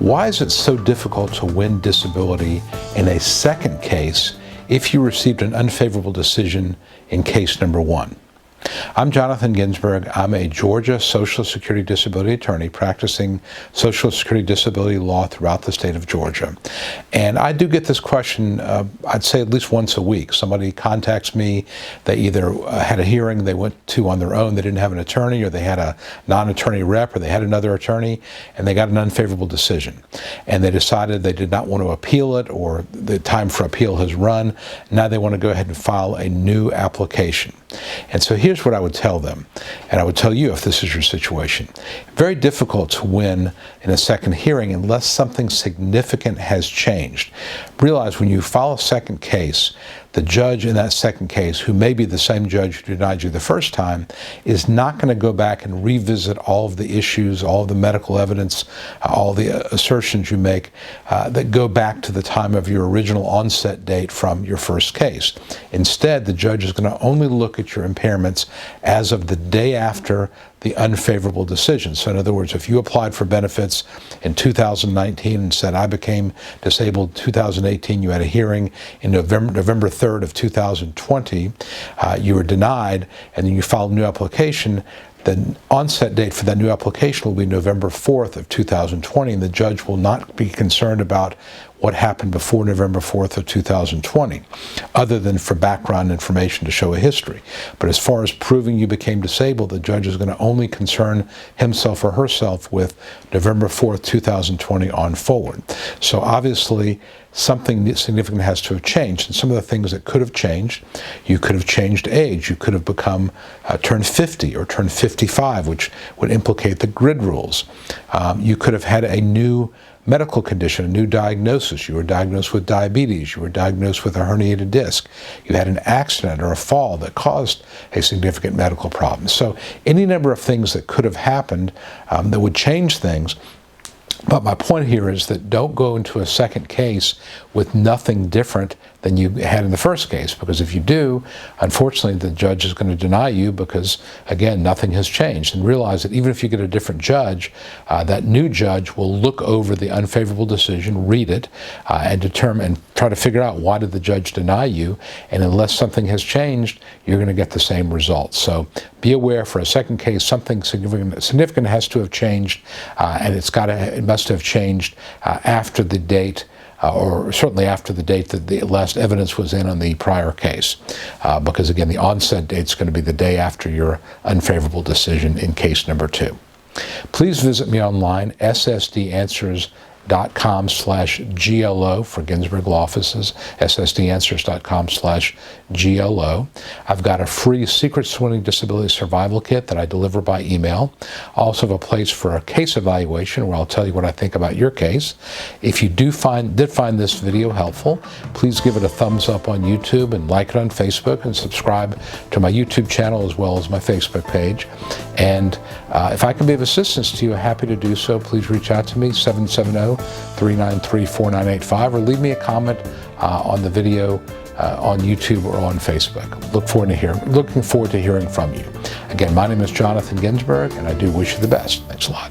Why is it so difficult to win disability in a second case if you received an unfavorable decision in case number 1? I'm Jonathan Ginsberg. I'm a Georgia Social Security disability attorney practicing Social Security disability law throughout the state of Georgia. And I do get this question, I'd say at least once a week. Somebody contacts me. They either had a hearing they went to on their own, they didn't have an attorney, or they had a non-attorney rep, or they had another attorney, and they got an unfavorable decision. And they decided they did not want to appeal it, or the time for appeal has run. Now they want to go ahead and file a new application. And so here's what I would tell them, and I would tell you if this is your situation. Very difficult to win in a second hearing unless something significant has changed. Realize when you file a second case, the judge in that second case, who may be the same judge who denied you the first time, is not going to go back and revisit all of the issues, all of the medical evidence, all the assertions you make that go back to the time of your original onset date from your first case. Instead, the judge is going to only look at your impairments as of the day after the unfavorable decision. So in other words, if you applied for benefits in 2019 and said, I became disabled in 2018, you had a hearing in November 3rd of 2020, you were denied, and then you filed a new application, the onset date for that new application will be November 4th of 2020, and the judge will not be concerned about what happened before November 4th of 2020, other than for background information to show a history. But as far as proving you became disabled, the judge is going to only concern himself or herself with November 4th, 2020 on forward. So obviously, something significant has to have changed. And some of the things that could have changed, you could have changed age. You could have become turned 50 or turned 55, which would implicate the grid rules. You could have had a new medical condition, a new diagnosis. You were diagnosed with diabetes. You were diagnosed with a herniated disc. You had an accident or a fall that caused a significant medical problem. So any number of things that could have happened that would change things. But my point here is that don't go into a second case with nothing different than you had in the first case, because if you do, unfortunately, the judge is going to deny you because, again, nothing has changed. And realize that even if you get a different judge, that new judge will look over the unfavorable decision, read it, and determine and try to figure out why did the judge deny you. And unless something has changed, you're going to get the same results. So be aware for a second case, something significant has to have changed, and it must have changed after the date, or certainly after the date that the last evidence was in on the prior case, because again, the onset date is going to be the day after your unfavorable decision in case number 2. Please visit me online, ssdanswers.com/GLO for Ginsberg Law Offices, ssdanswers.com/GLO. I've got a free Secret Swinging Disability Survival Kit that I deliver by email. I also have a place for a case evaluation where I'll tell you what I think about your case. If you did find this video helpful, please give it a thumbs up on YouTube and like it on Facebook and subscribe to my YouTube channel as well as my Facebook page. And if I can be of assistance to you, I'm happy to do so. Please reach out to me, 770-393-4985, or leave me a comment on the video on YouTube or on Facebook. Looking forward to hearing from you. Again, my name is Jonathan Ginsberg, and I do wish you the best. Thanks a lot.